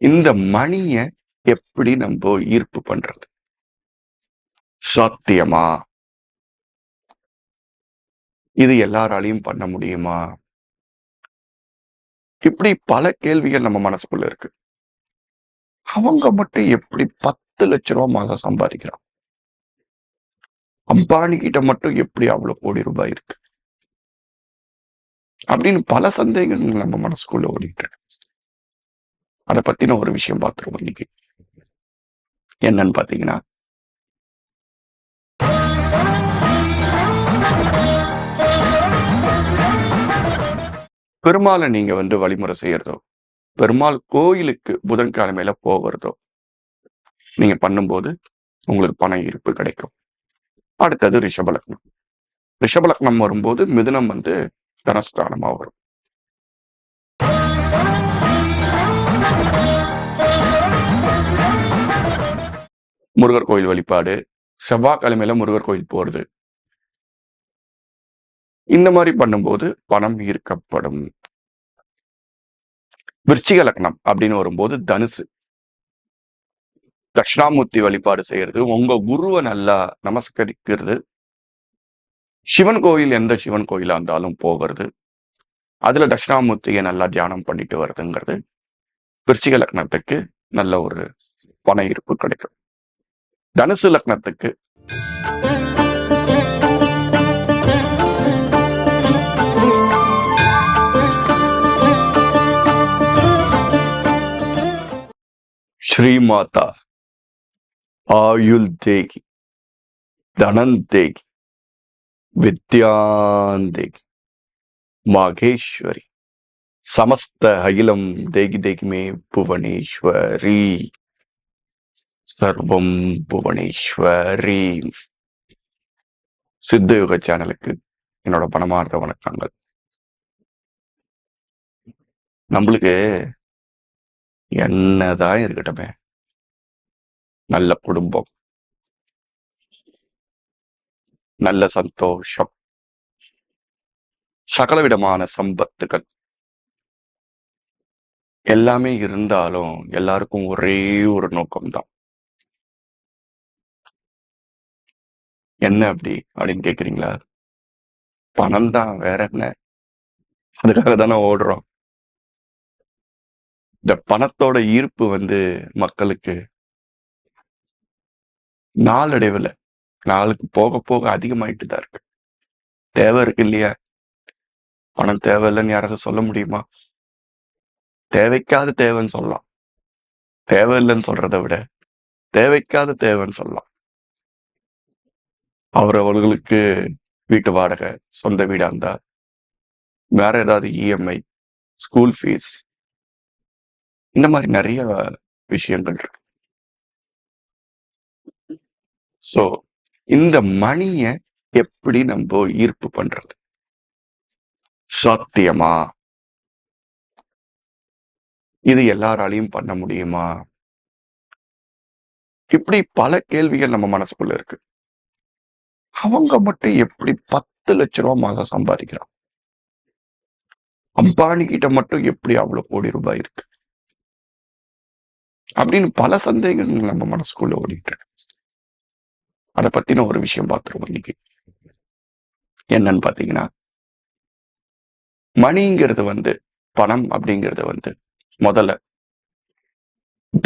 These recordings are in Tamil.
இந்த மணிய எப்படி நம்ம ஈர்ப்பு பண்றது? சாத்தியமா? இது எல்லாராலையும் பண்ண முடியுமா? இப்படி பல கேள்விகள் நம்ம மனசுக்குள்ள இருக்கு. அவங்க மட்டும் எப்படி 10 லட்சம் ரூபாய் மாசம் சம்பாதிக்கிறான்? அம்பானி கிட்ட மட்டும் எப்படி அவ்வளவு கோடி ரூபாய் இருக்கு? அப்படின்னு பல சந்தேகங்கள் நம்ம மனசுக்குள்ள ஓடிட்டு இருக்கு. அதை பத்தின ஒரு விஷயம் பார்த்துருவோம் இன்னைக்கு. என்னன்னு பாத்தீங்கன்னா, பெருமாளை நீங்க வழிமுறை செய்யறதோ, பெருமாள் கோயிலுக்கு புதன்கிழமையில போகிறதோ நீங்க பண்ணும்போது உங்களுக்கு பண ஈர்ப்பு கிடைக்கும். அடுத்தது ரிஷபலக்னம். ரிஷபலக்னம் வரும்போது மிதுனம் தனஸ்தானமா வரும். முருகர் கோயில் வழிபாடு, செவ்வாய்க்கிழமையில முருகர் கோயில் போறது, இந்த மாதிரி பண்ணும்போது பணம் ஈர்க்கப்படும். விருச்சிக லக்னம் அப்படின்னு வரும்போது தனுசு. தட்சிணாமூர்த்தி வழிபாடு செய்யறது, உங்க குருவை நல்லா நமஸ்கரிக்கிறது, சிவன் கோயில் எந்த சிவன் கோயிலா இருந்தாலும் போகிறது, அதுல தட்சிணாமூர்த்தியை நல்லா தியானம் பண்ணிட்டு வருதுங்கிறது விருச்சிக லக்னத்துக்கு நல்ல ஒரு பண ஈர்ப்பு கிடைக்கும். தனுசு லக்னத்துக்கு ஸ்ரீமாதா ஆயுள் தேகி, தனந்தேகி, வித்யாந்தேகி, மாகேஸ்வரி, சமஸ்த அகிலம் தேகி தேகிமே புவனேஸ்வரி, சர்வம் புவனேஸ்வரி. சித்தயோக சேனலுக்கு என்னோட பணமார்ந்த வணக்கங்கள். நம்மளுக்கு என்னதான் இருக்கட்டுமே, நல்ல குடும்பம், நல்ல சந்தோஷம், சகலவிதமான சம்பத்துகள் எல்லாமே இருந்தாலும் எல்லாருக்கும் ஒரே ஒரு நோக்கம்தான். என்ன அப்படின்னு கேக்குறீங்களா? பணம் தான், வேற என்ன? அதுக்காக தானே ஓடுறோம். இந்த பணத்தோட ஈர்ப்பு மக்களுக்கு நாளடைவுல நாளுக்கு போக போக அதிகமாயிட்டு தான் இருக்கு. தேவை இருக்கு இல்லையா? பணம் தேவையில்லைன்னு யாராவது சொல்ல முடியுமா? தேவைக்காத தேவைன்னு சொல்லலாம். தேவையில்லைன்னு சொல்றதை விட தேவைக்காத தேவைன்னு சொல்லலாம். அவர்களுக்கு வீட்டு வாடகை, சொந்த வீடா இருந்தா, வேற ஏதாவது இஎம்ஐ, ஸ்கூல் ஃபீஸ், இந்த மாதிரி நிறைய விஷயங்கள் இருக்கு. சோ இந்த மணிய எப்படி நம்ம ஈர்ப்பு பண்றது? சாத்தியமா? இது எல்லாராலையும் பண்ண முடியுமா? இப்படி பல கேள்விகள் நம்ம மனசுக்குள்ள இருக்கு. அவங்க மட்டும் எப்படி 10 லட்சம் ரூபாய் மாசம் சம்பாதிக்கிறான்? அம்பானி கிட்ட மட்டும் எப்படி அவ்வளவு கோடி ரூபாய் இருக்கு? அப்படின்னு பல சந்தேகங்கள் நம்ம மனசுக்குள்ள ஓடிட்டு இருக்கு. அதை பத்தின ஒரு விஷயம் பார்த்துருவோம் இன்னைக்கு. என்னன்னு பாத்தீங்கன்னா, மணிங்கிறது பணம் அப்படிங்கிறது முதல்ல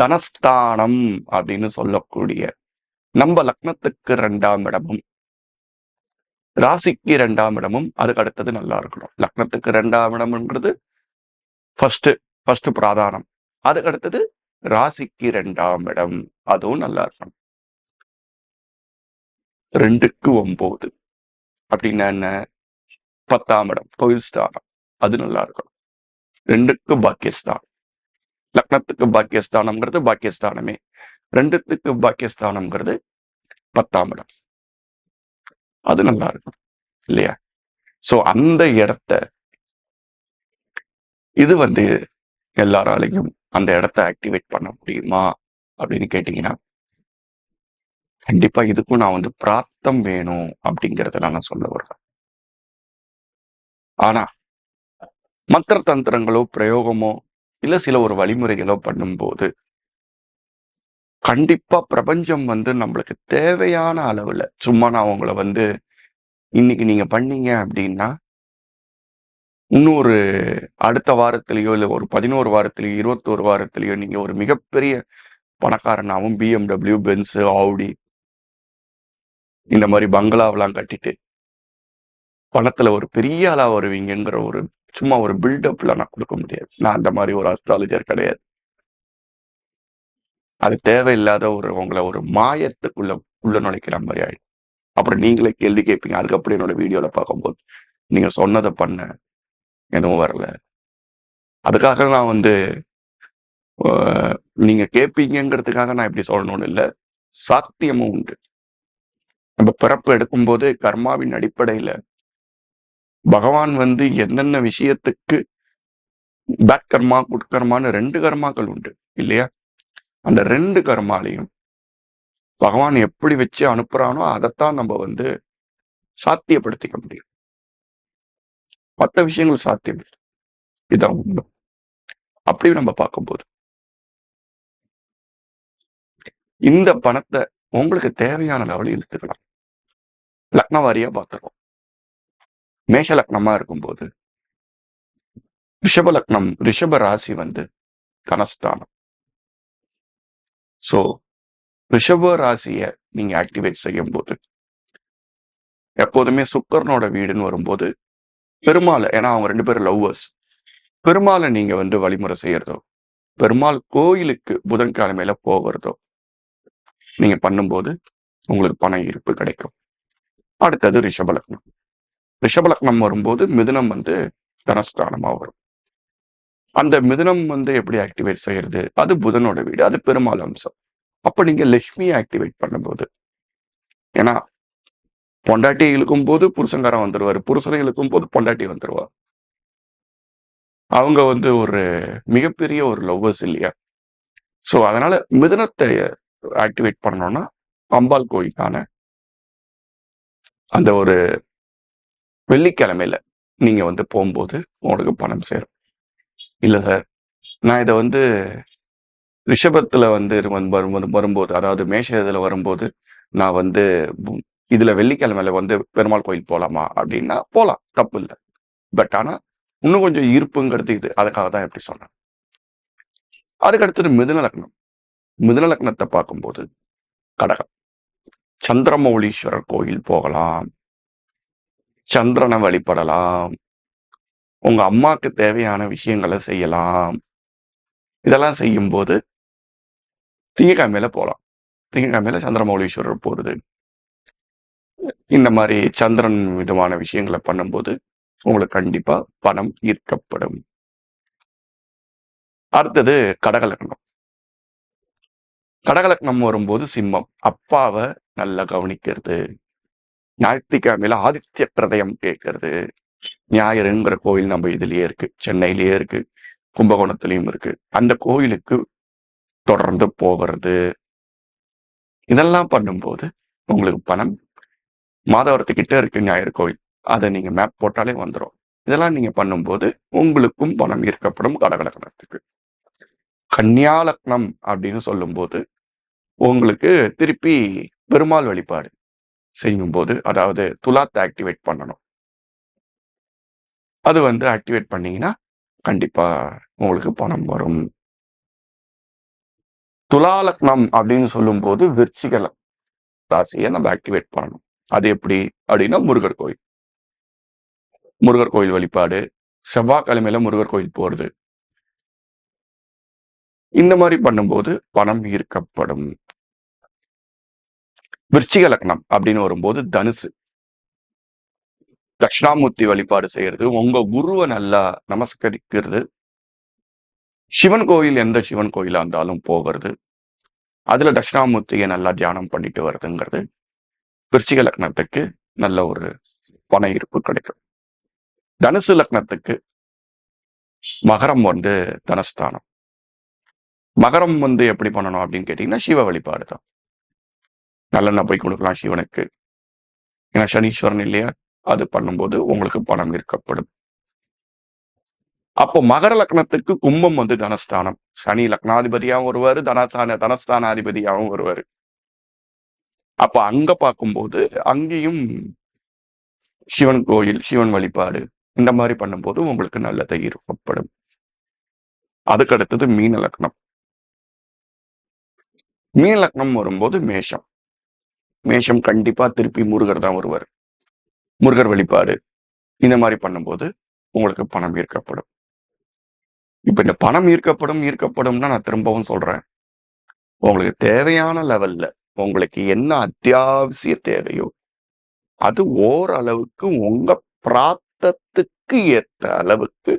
தனஸ்தானம் அப்படின்னு சொல்லக்கூடிய நம்ம லக்னத்துக்கு 2ஆம் இடமும் ராசிக்கு 2ஆம் இடமும் அதுக்கு அடுத்தது நல்லா இருக்கணும். லக்னத்துக்கு 2ஆம் இடம்ங்கிறது ஃபர்ஸ்ட் பிராதானம். அதுக்கு அடுத்தது ராசிக்கு 2ஆம் இடம், அதுவும் நல்லா இருக்கணும். 2க்கு 9 அப்படின்னா என்ன? 10ஆம் இடம், தொழில் ஸ்தானம், அது நல்லா இருக்கணும். 2க்கு பாக்கியஸ்தானம். லக்னத்துக்கு பாக்கியஸ்தானம்ங்கிறது பாக்கியஸ்தானமே. 2த்துக்கு பாக்கியஸ்தானம்ங்கிறது 10ஆம் இடம், அது நல்லா இருக்கும் இல்லையா? சோ அந்த இடத்த இது எல்லாராலையும் அந்த இடத்த ஆக்டிவேட் பண்ண முடியுமா அப்படின்னு கேட்டீங்கன்னா, கண்டிப்பா இதுக்கும் நான் பிராப்தம் வேணும் அப்படிங்கறத நான் சொல்ல வருவேன். ஆனா மந்திர தந்திரங்களோ பிரயோகமோ இல்ல சில ஒரு வழிமுறைகளோ பண்ணும்போது கண்டிப்பா பிரபஞ்சம் வந்து நம்மளுக்கு தேவையான அளவுல சும்மா நான் உங்கள வந்து இன்னைக்கு நீங்க பண்ணீங்க அப்படின்னா, இன்னும் ஒரு அடுத்த வாரத்திலயோ, இல்ல ஒரு 11 வாரத்திலயோ, 21 வாரத்திலயோ நீங்க ஒரு மிகப்பெரிய பணக்காரனாவும் BMW, பென்ஸ், ஆடி இந்த மாரி பங்களாவெல்லாம் கட்டிட்டு, பணத்துல ஒரு பெரிய ஆளா வருவீங்கங்கிற ஒரு சும்மா ஒரு பில்டப்ல நான் குடுக்க முடியாது. நான் அந்த மாரி ஒரு அஸ்ட்ராலஜர் கிடையாது. அது தேவையில்லாத ஒரு உங்கள ஒரு மாயத்துக்குள்ள உள்ள நுழைக்கிற மாரி ஆயிடும். அப்புறம் நீங்களே கேள்வி கேட்பீங்க. அதுக்கப்புறம் என்னோட வீடியோல பார்க்கும்போது, நீங்க சொன்னத பண்ணேன். எதுவும் வரல. அதுக்காக நான் வந்து அ நீங்க கேட்பீங்கங்கிறதுக்காக நான் இப்படி சொல்லணும்னு இல்ல. சாத்தியமும் உண்டு. நம்ம பிறப்பு எடுக்கும்போது கர்மாவின் அடிப்படையில பகவான் வந்து என்னென்ன விஷயத்துக்கு பேட் கர்மா, குட் கர்மான்னு 2 கர்மாக்கள் உண்டு. இல்லையா? அந்த 2 கர்மாலயும் பகவான் எப்படி வச்சு அனுப்புறானோ, அதத்தான் நம்ம வந்து சாத்தியப்படுத்திக்க முடியும். மத்த விஷயங்கள் சாத்தியம் இல்ல. இதான் உண்மை. அப்படி நம்ம பார்க்கும்போது, இந்த பணத்த உங்களுக்கு தேவையான லெவல்ல இழுத்துக்கலாம். லக்ன வாரியா பார்த்துருவோம். மேஷ லக்னமா இருக்கும்போது, ரிஷப லக்னம், ரிஷப ராசி வந்து தனஸ்தானம். ஸோ, ரிஷப ராசிய நீங்க ஆக்டிவேட் செய்யும்போது, எப்போதுமே சுக்கிரனோட வீடுன்னு வரும்போது, பெருமாள ஏன்னா அவங்க 2 பேரும் லவ்வர்ஸ். பெருமாள நீங்க வந்து வழிமுறை செய்யறதோ, பெருமாள் கோயிலுக்கு புதன்கிழமையில போகுறதோ, நீங்க பண்ணும்போது உங்களுக்கு பண ஈர்ப்பு கிடைக்கும். அடுத்தது ரிஷப லக்னம். ரிஷப லக்னம் வரும்போது மிதுனம் வந்து தனஸ்தானமா வரும். அந்த மிதுனம் வந்து எப்படி ஆக்டிவேட் செய்யறது? அது புதனோட வீடு. அது பெருமாள் அம்சம். அப்ப நீங்க லட்சுமிய ஆக்டிவேட் பண்ணும்போது, ஏன்னா பொண்டாட்டிய இழுக்கும்போது புருஷன்காரன் வந்துருவாரு. புருஷனை இழுக்கும்போது பொண்டாட்டி வந்துருவா. அவங்க வந்து ஒரு மிகப்பெரிய ஒரு லவ்வர்ஸ் இல்லையா? ஸோ அதனால மிதுனத்த ஆக்டிவேட் பண்ணணும்னா, அம்பாள் கோயிலுக்கான அந்த ஒரு வெள்ளிக்கிழமையில நீங்க வந்து போம்போது உங்களுக்கு பணம் சேரும். இல்ல சார், நான் இத வந்து ரிஷபத்துல வந்து வரும்போது, அதாவது மேஷ இதுல வரும்போது, நான் வந்து ம் இதுல வெள்ளிக்கிழமையில வந்து பெருமாள் கோயில் போலாமா? அப்படின்னா போலாம். தப்பு இல்ல. பட் ஆனா, இன்னும் கொஞ்சம் ஈர்ப்புங்கிறது இது. அதுக்காக தான் இப்படி சொன்னேன். அதுக்கு அடுத்தது மிதுன லக்னம். மிதுன லக்னத்த பார்க்கும்போது, கடகம். சந்திரமௌலீஸ்வரர் கோயில் போகலாம். சந்திரன வழிபடலாம். உங்க அம்மாக்கு தேவையான விஷயங்கள செய்யலாம். இதெல்லாம் செய்யும்போது திங்கட்கிழமையில போலாம். திங்கட்கிழமையில சந்திரமௌலீஸ்வரர் போறது. இந்த மாரி சந்திரன் விதமான விஷயங்கள பண்ணும்போது, உங்களுக்கு கண்டிப்பா பணம் ஈர்க்கப்படும். அடுத்தது கடக லக்னம். கடக லக்னம் வரும்போது சிம்மம். அப்பாவ நல்லா கவனிக்கிறது. ஞாயிற்றுக்கிழமையில ஆதித்ய கிருதயம் கேட்கறது. ஞாயிறுங்கிற கோயில் நம்ம இதுலயே இருக்கு. சென்னையிலேயே இருக்கு. கும்பகோணத்திலயும் இருக்கு. அந்த கோயிலுக்கு தொடர்ந்து போகிறது. இதெல்லாம் பண்ணும்போது, உங்களுக்கு பணம் மாதவரத்துக்கிட்ட இருக்கு ஞாயிறு கோயில். அத நீங்க மேப் போட்டாலே வந்துரும். இதெல்லாம் நீங்க பண்ணும்போது, உங்களுக்கும் பணம் ஈர்க்கப்படும் கடக லக்னத்துக்கு. கன்னியா லக்னம் அப்படின்னு சொல்லும்போது, உங்களுக்கு திருப்பி பெருமாள் வழிபாடு செய்யும்போது, அதாவது துலாத்த ஆக்டிவேட் பண்ணணும். அது வந்து ஆக்டிவேட் பண்ணீங்கன்னா, கண்டிப்பா உங்களுக்கு பணம் வரும். துலா லக்னம் அப்படின்னு சொல்லும்போது, விருச்சிக ராசிய நம்ம ஆக்டிவேட் பண்ணணும். அது எப்படி? அப்படின்னா முருகர் கோயில். முருகர் கோயில் வழிபாடு, செவ்வாய்க்கிழமையில முருகர் கோயில் போறது. இந்த மாரி பண்ணும்போது பணம் ஈர்க்கப்படும். விருச்சிக லக்னம் அப்படின்னு வரும்போது தனுசு. தட்சிணாமூர்த்தி வழிபாடு செய்யறது, உங்க குருவ நல்லா நமஸ்கரிக்கிறது, சிவன் கோயில் எந்த சிவன் கோயிலா இருந்தாலும் போகிறது. அதுல தட்சிணாமூர்த்திய நல்லா தியானம் பண்ணிட்டு வருதுங்கிறது, விருச்சிக லக்னத்துக்கு நல்ல ஒரு பண ஈர்ப்பு கிடைக்கும். தனுசு லக்னத்துக்கு மகரம் வந்து தனஸ்தானம். மகரம் வந்து எப்படி பண்ணணும் அப்படின்னு கேட்டீங்கன்னா, சிவ வழிபாடு தான். நல்லெண்ணெய் போய் கொடுக்கலாம் சிவனுக்கு. ஏன்னா சனீஸ்வரன் இல்லையா? அது பண்ணும்போது உங்களுக்கு பணம் ஈர்க்கப்படும். அப்போ மகர லக்னத்துக்கு கும்பம் வந்து தனஸ்தானம். சனி லக்னாதிபதியாவும் வருவாரு, தனஸ்தானாதிபதியாவும் வருவாரு. அப்ப அங்க பார்க்கும்போது அங்கேயும் சிவன் கோயில், சிவன் வழிபாடு இந்த மாதிரி பண்ணும்போது உங்களுக்கு நல்லது ஏற்படும். அதுக்கு அடுத்தது மீன லக்னம். மீன லக்னம் வரும்போது மேஷம். மேஷம் கண்டிப்பா திருப்பி முருகர் தான் வருவார். முருகர் வழிபாடு இந்த மாதிரி பண்ணும்போது உங்களுக்கு பணம் ஈர்க்கப்படும். இப்ப இந்த பணம் ஈர்க்கப்படும்னா நான் திரும்பவும் சொல்றேன், உங்களுக்கு தேவையான லெவல்ல உங்களுக்கு என்ன அத்தியாவசிய தேவையோ அது ஓரளவுக்கு உங்க பிராத்தத்துக்கு ஏத்த அளவுக்கு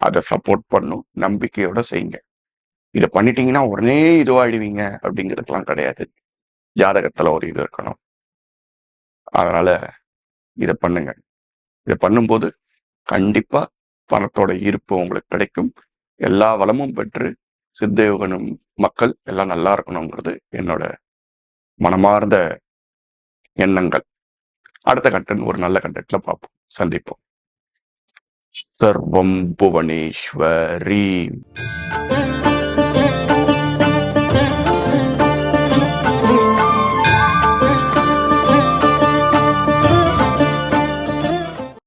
அதை சப்போர்ட் பண்ணும். நம்பிக்கையோட செய்யுங்க. இதை பண்ணிட்டீங்கன்னா உடனே இதுவாயிடுவீங்க அப்படிங்கிறதுலாம் கிடையாது. ஜாதகத்துல ஒரு இது இருக்கணும். அதனால இதை பண்ணுங்க. இதை பண்ணும்போது கண்டிப்பா பணத்தோட ஈர்ப்பு உங்களுக்கு கிடைக்கும். எல்லா வளமும் பெற்று சித்தயோகனும் மக்கள் எல்லாம் நல்லா இருக்கணுங்கிறது என்னோட மனமார்ந்த எண்ணங்கள். அடுத்த கண்டென்ட் ஒரு நல்ல கண்டென்ட்ல பார்ப்போம், சந்திப்போம். சர்வம் புவனேஸ்வரி.